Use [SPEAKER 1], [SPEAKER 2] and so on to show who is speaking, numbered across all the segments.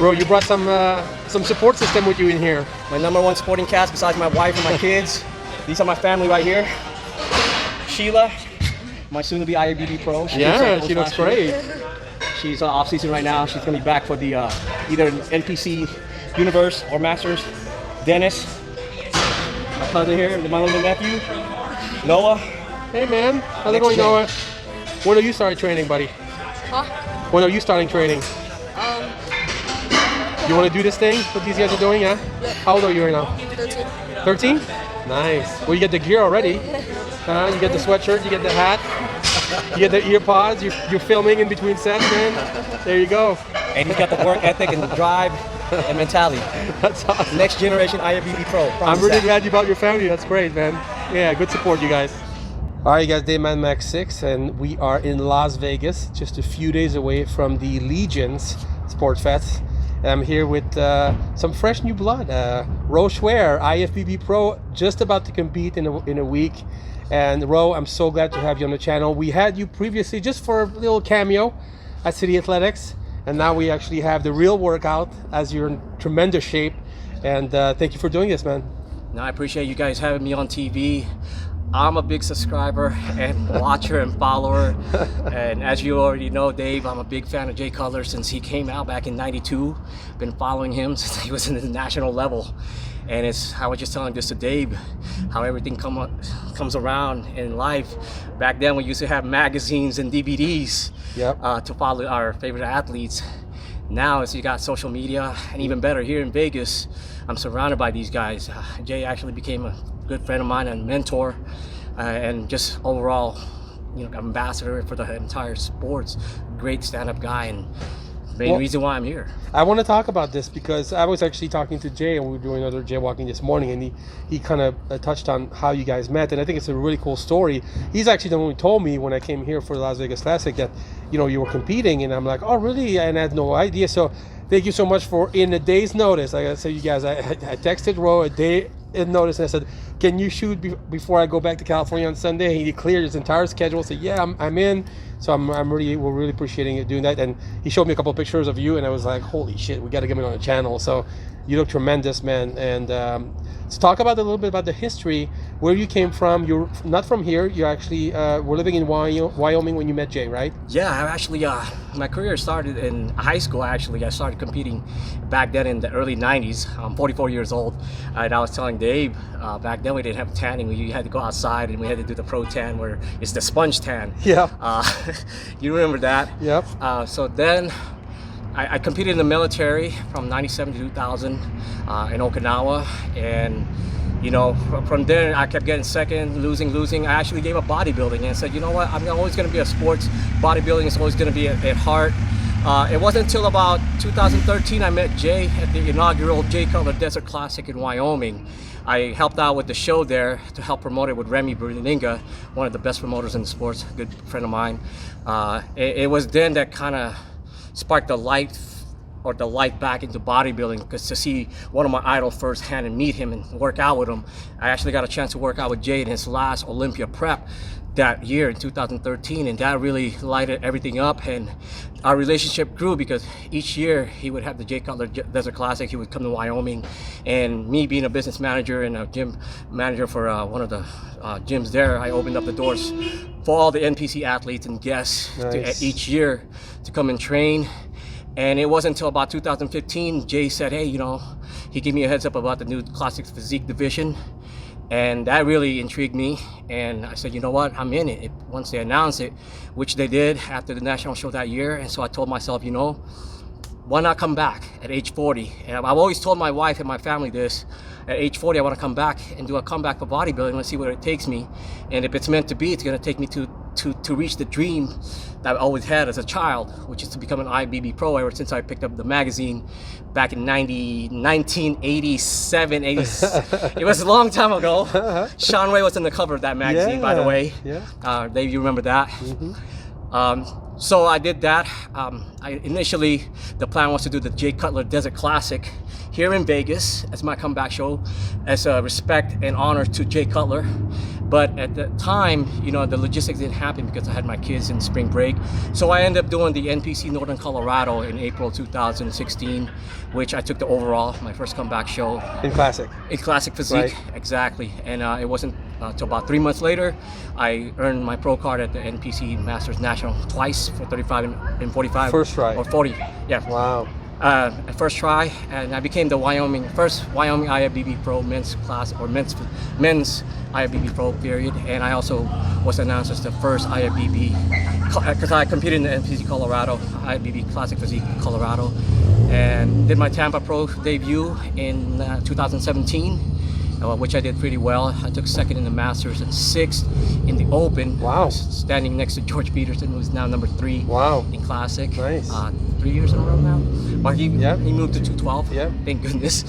[SPEAKER 1] Bro, you brought some support system with you in here.
[SPEAKER 2] My #1 sporting cast besides my wife and my kids. These are my family right here. Sheila, my soon-to-be IFBB pro.
[SPEAKER 1] She looks great.
[SPEAKER 2] She's off season right now. She's gonna be back for the either NPC Universe or Masters. Dennis, my cousin here, my little nephew. Noah.
[SPEAKER 1] Hey man, how's it going, Noah? When are you starting training, buddy?
[SPEAKER 3] Huh?
[SPEAKER 1] When are you starting training? You want to do this thing? What these guys are doing, yeah?
[SPEAKER 3] Yep.
[SPEAKER 1] How old are you right now?
[SPEAKER 3] 13.
[SPEAKER 1] 13? Nice. Well, you get the gear already. You get the sweatshirt, you get the hat, you get the ear pods. You're filming in between sets, man. There you go.
[SPEAKER 2] And he's got the work ethic and the drive and mentality.
[SPEAKER 1] That's awesome.
[SPEAKER 2] Next generation IFBB pro.
[SPEAKER 1] I'm really glad you brought your family. That's great, man. Yeah, good support, you guys. All right, you guys, Dayman Max 6, and we are in Las Vegas, just a few days away from the Legion Sportsfest. And I'm here with some fresh new blood. Schroer, IFBB Pro, just about to compete in a week. And Ro, I'm so glad to have you on the channel. We had you previously just for a little cameo at City Athletics, and now we actually have the real workout as you're in tremendous shape. And thank you for doing this, man.
[SPEAKER 2] No, I appreciate you guys having me on TV. I'm a big subscriber and watcher and follower. And as you already know, Dave, I'm a big fan of Jay Cutler since he came out back in '92. Been following him since he was in the national level. And I was just telling this to Dave, how everything comes around in life. Back then we used to have magazines and DVDs to follow our favorite athletes. Now as you got social media, and even better here in Vegas, I'm surrounded by these guys. Jay actually became a good friend of mine and mentor, and just overall, ambassador for the entire sports. Great stand-up guy, and main reason why I'm here.
[SPEAKER 1] I want to talk about this because I was actually talking to Jay, and we were doing another jaywalking this morning, and he kind of touched on how you guys met, and I think it's a really cool story. He's actually the one who told me when I came here for the Las Vegas Classic that you were competing, and I'm like, oh really? And I had no idea. So thank you so much for in a day's notice. Like I said, you guys, I texted Ro a day in notice, and I said, can you shoot before I go back to California on Sunday? And he cleared his entire schedule. Said, yeah, I'm in. So we're really appreciating it doing that. And he showed me a couple of pictures of you, and I was like, holy shit, we got to get him on the channel. So you look tremendous, man. And let's talk about a little bit about the history, where you came from. You're not from here. You actually were living in Wyoming when you met Jay, right?
[SPEAKER 2] Yeah, I actually, my career started in high school. I started competing back then in the early 90s. I'm 44 years old. And I was telling Dave, back then we didn't have tanning. We had to go outside and we had to do the pro tan, where it's the sponge tan.
[SPEAKER 1] Yeah.
[SPEAKER 2] You remember that?
[SPEAKER 1] Yep.
[SPEAKER 2] So then I competed in the military from 97 to 2000 in Okinawa, and from there I kept getting second, losing. I actually gave up bodybuilding and said, you know what, I'm always going to be a sports. Bodybuilding is always going to be at heart. It wasn't until about 2013 I met Jay at the inaugural Jay Cutler Desert Classic in Wyoming. I helped out with the show there to help promote it with Remy Berninga, one of the best promoters in the sports, a good friend of mine. It was then that kind of sparked the light back into bodybuilding, because to see one of my idols firsthand and meet him and work out with him, I actually got a chance to work out with Jay in his last Olympia prep that year in 2013, and that really lighted everything up, and our relationship grew because each year he would have the Jay Cutler Desert Classic. He would come to Wyoming, and me being a business manager and a gym manager for one of the gyms there, I opened up the doors for all the NPC athletes and guests each year to come and train. And it wasn't until about 2015 Jay said, hey, he gave me a heads up about the new Classics Physique division. And that really intrigued me, and I said, you know what, I'm in it once they announced it, which they did after the national show that year. And so I told myself, why not come back at age 40? And I've always told my wife and my family this, at age 40 I want to come back and do a comeback for bodybuilding. Let's see where it takes me, and if it's meant to be, it's going to take me to reach the dream that I always had as a child, which is to become an IFBB pro. Ever since I picked up the magazine back in 1987, 80, it was a long time ago. Sean Ray was on the cover of that magazine, by the way. Yeah. Dave, you remember that? Mm-hmm. So I did that. Initially, the plan was to do the Jay Cutler Desert Classic here in Vegas as my comeback show, as a respect and honor to Jay Cutler. But at the time, the logistics didn't happen because I had my kids in spring break. So I ended up doing the NPC Northern Colorado in April 2016, which I took the overall, my first comeback show.
[SPEAKER 1] In classic.
[SPEAKER 2] In classic physique,
[SPEAKER 1] Right.
[SPEAKER 2] exactly. And it wasn't until about 3 months later, I earned my pro card at the NPC Masters National twice for 35 and 45.
[SPEAKER 1] First try.
[SPEAKER 2] Or 40, yeah.
[SPEAKER 1] Wow.
[SPEAKER 2] At first try, and I became the first Wyoming IFBB Pro men's class, or men's IFBB Pro period. And I also was announced as the first IFBB, because I competed in the NPC Colorado, IFBB Classic Physique Colorado, and did my Tampa Pro debut in 2017. Which I did pretty well. I took second in the Masters and sixth in the Open.
[SPEAKER 1] Wow.
[SPEAKER 2] Standing next to George Peterson, who's now number 3
[SPEAKER 1] Wow.
[SPEAKER 2] in Classic.
[SPEAKER 1] Nice.
[SPEAKER 2] 3 years in a row now. But he moved to 212.
[SPEAKER 1] Yeah.
[SPEAKER 2] Thank goodness.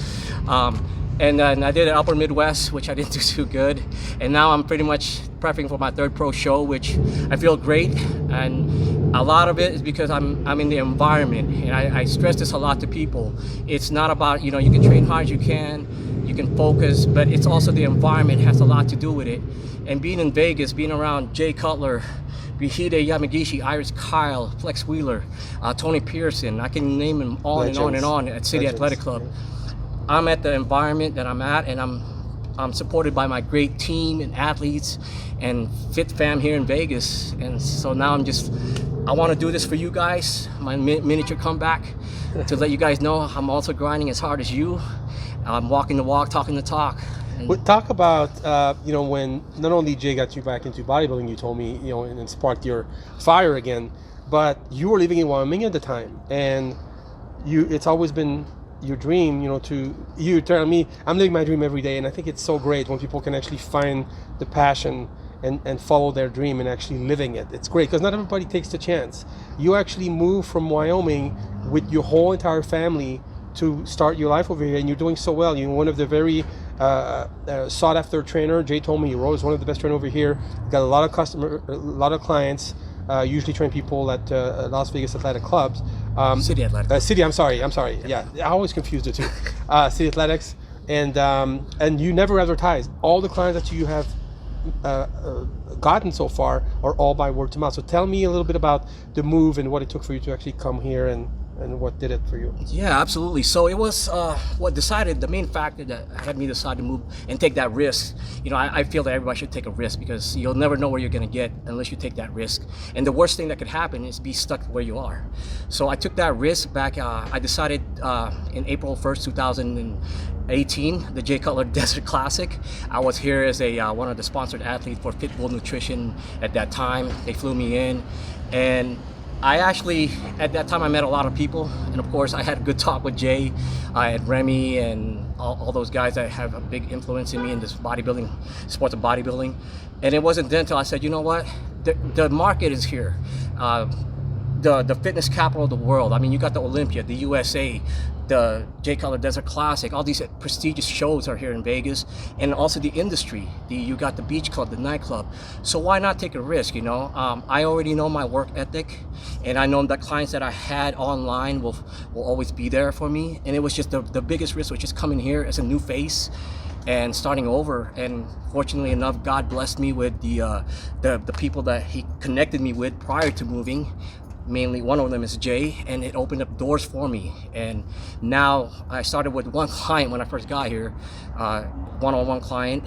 [SPEAKER 2] And then I did an Upper Midwest, which I didn't do too good. And now I'm pretty much prepping for my third pro show, which I feel great. And a lot of it is because I'm in the environment. And I stress this a lot to people. It's not about, you can train hard as you can focus, but it's also the environment has a lot to do with it. And being in Vegas, being around Jay Cutler, Hide Yamagishi, Iris Kyle, Flex Wheeler, Tony Pearson, I can name them on and on and on at City Athletic Club. I'm at the environment that I'm at, and I'm supported by my great team and athletes and fit fam here in Vegas. And so now I want to do this for you guys, my miniature comeback, to let you guys know I'm also grinding as hard as you. I'm walking the walk, talking the talk.
[SPEAKER 1] Talk about, when not only Jay got you back into bodybuilding, you told me, and sparked your fire again, but you were living in Wyoming at the time, and it's always been your dream, you tell me, I'm living my dream every day, and I think it's so great when people can actually find the passion and follow their dream and actually living it. It's great, because not everybody takes the chance. You actually moved from Wyoming with your whole entire family to start your life over here, and you're doing so well. You're one of the very sought after trainer. Jay told me you're always one of the best trainers over here. Got a lot of clients. Usually train people at Las Vegas Athletic Clubs.
[SPEAKER 2] City Athletic.
[SPEAKER 1] City. I'm sorry. Yeah, I always confuse the two. City Athletics, and you never advertise. All the clients that you have gotten so far are all by word of mouth. So tell me a little bit about the move and what it took for you to actually come here, and what did it for you?
[SPEAKER 2] Yeah, absolutely. So it was the main factor that had me decide to move and take that risk. I feel that everybody should take a risk, because you'll never know where you're going to get unless you take that risk. And the worst thing that could happen is be stuck where you are. So I took that risk back. I decided in April 1st, 2018, the Jay Cutler Desert Classic. I was here as one of the sponsored athletes for Pitbull Nutrition at that time. They flew me in, and I actually, at that time, I met a lot of people, and of course I had a good talk with Jay, and Remy, and all those guys that have a big influence in me in this bodybuilding, sports of bodybuilding. And it wasn't then until I said, you know what, the market is here. The fitness capital of the world. I mean, you got the Olympia, the USA, the Jay Cutler Desert Classic, all these prestigious shows are here in Vegas, and also the industry. You got the beach club, the nightclub. So why not take a risk, I already know my work ethic, and I know that clients that I had online will always be there for me. And it was just the biggest risk was just coming here as a new face and starting over. And fortunately enough, God blessed me with the people that He connected me with prior to moving. Mainly one of them is Jay, and it opened up doors for me. And now I started with one client when I first got here, one-on-one client,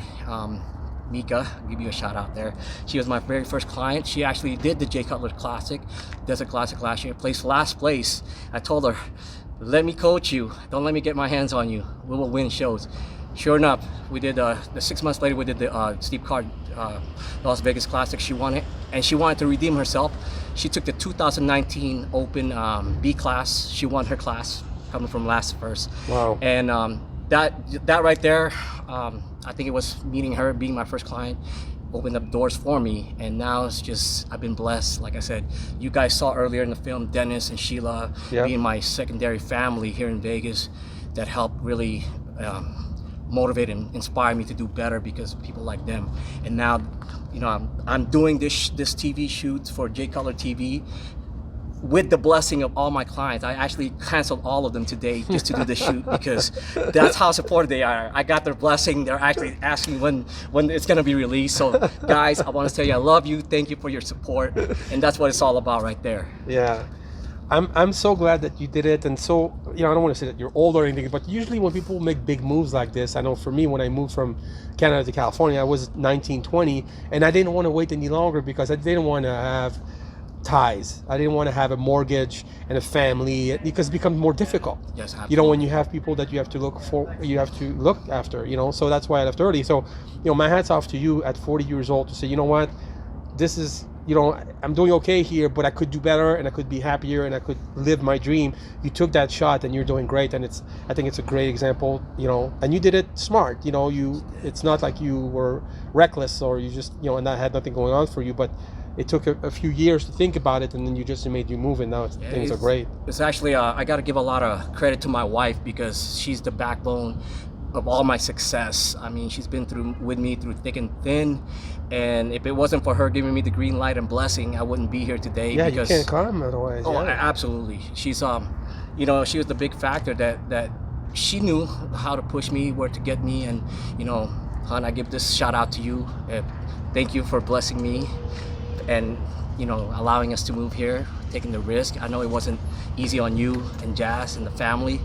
[SPEAKER 2] Mika, I'll give you a shout out there. She was my very first client. She actually did the Jay Cutler Classic, Desert Classic last year, placed last place. I told her, let me coach you, don't let me get my hands on you, we will win shows. Sure enough, we did the 6 months later, we did the steep card Las Vegas Classic. She won it, and she wanted to redeem herself. She took the 2019 Open B class. She won her class, coming from last to first.
[SPEAKER 1] Wow.
[SPEAKER 2] And that right there, I think it was meeting her, being my first client, opened up doors for me. And now it's just, I've been blessed. Like I said, you guys saw earlier in the film, Dennis and Sheila being my secondary family here in Vegas that helped really motivate and inspire me to do better because of people like them. And now, I'm doing this TV shoot for Jay Cutler TV with the blessing of all my clients, I actually canceled all of them today just to do the shoot because that's how supportive they are. I got their blessing. They're actually asking when it's going to be released. So guys, I want to tell you I love you. Thank you for your support. And that's what it's all about right there.
[SPEAKER 1] Yeah. I'm so glad that you did it. And so, I don't want to say that you're old or anything, but usually when people make big moves like this, I know for me, when I moved from Canada to California, I was 19, 20, and I didn't want to wait any longer because I didn't want to have ties. I didn't want to have a mortgage and a family because it becomes more difficult.
[SPEAKER 2] Yes, absolutely.
[SPEAKER 1] When you have people that you have to look after, so that's why I left early. So, my hat's off to you at 40 years old to say, you know what, this is, I'm doing okay here, but I could do better and I could be happier and I could live my dream. You took that shot and you're doing great, and I think it's a great example, and you did it smart. It's not like you were reckless or you just, and that had nothing going on for you, but it took a few years to think about it, and then you just made you move, and now things are great.
[SPEAKER 2] It's actually, I got to give a lot of credit to my wife because she's the backbone of all my success. I mean, she's been with me through thick and thin, and if it wasn't for her giving me the green light and blessing, I wouldn't be here today.
[SPEAKER 1] Yeah,
[SPEAKER 2] because,
[SPEAKER 1] you can't climb otherwise.
[SPEAKER 2] Oh,
[SPEAKER 1] yeah.
[SPEAKER 2] Absolutely. She's she was the big factor that she knew how to push me, where to get me, and hon, I give this shout out to you. Thank you for blessing me and allowing us to move here, taking the risk. I know it wasn't easy on you and Jazz and the family,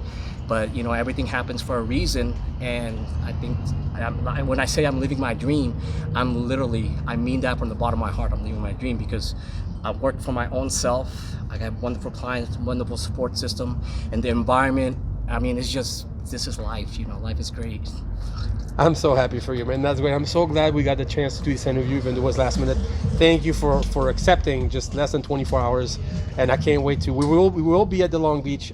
[SPEAKER 2] but everything happens for a reason. And I think when I say I'm living my dream, I mean that from the bottom of my heart. I'm living my dream because I've worked for my own self. I got wonderful clients, wonderful support system, and the environment. I mean, this is life. Life is great.
[SPEAKER 1] I'm so happy for you, man. That's great. I'm so glad we got the chance to do this interview, even though it was last minute. Thank you for accepting just less than 24 hours, and I can't wait to. We will be at the Long Beach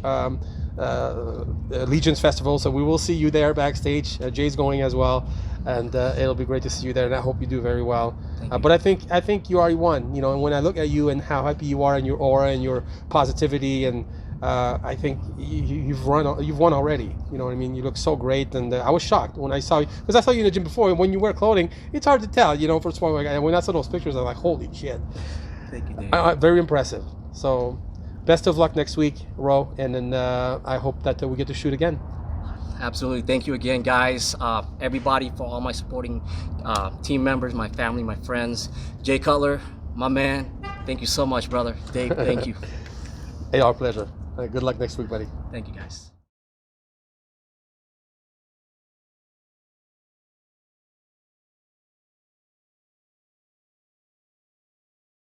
[SPEAKER 1] Legions Festival, so we will see you there backstage. Jay's going as well, and it'll be great to see you there. And I hope you do very well. But I think you already won. And when I look at you and how happy you are, and your aura and your positivity, and I think you've won already. You know what I mean? You look so great, and I was shocked when I saw you, because I saw you in the gym before. And when you wear clothing, it's hard to tell. First of all, and when I saw those pictures, I was like, holy shit!
[SPEAKER 2] Thank you, Dave.
[SPEAKER 1] Very impressive. So, best of luck next week, Ro, and then I hope that we get to shoot again.
[SPEAKER 2] Absolutely. Thank you again, guys. Everybody, for all my supporting team members, my family, my friends. Jay Cutler, my man. Thank you so much, brother. Dave, thank you.
[SPEAKER 1] Hey, our pleasure. Good luck next week, buddy.
[SPEAKER 2] Thank you, guys.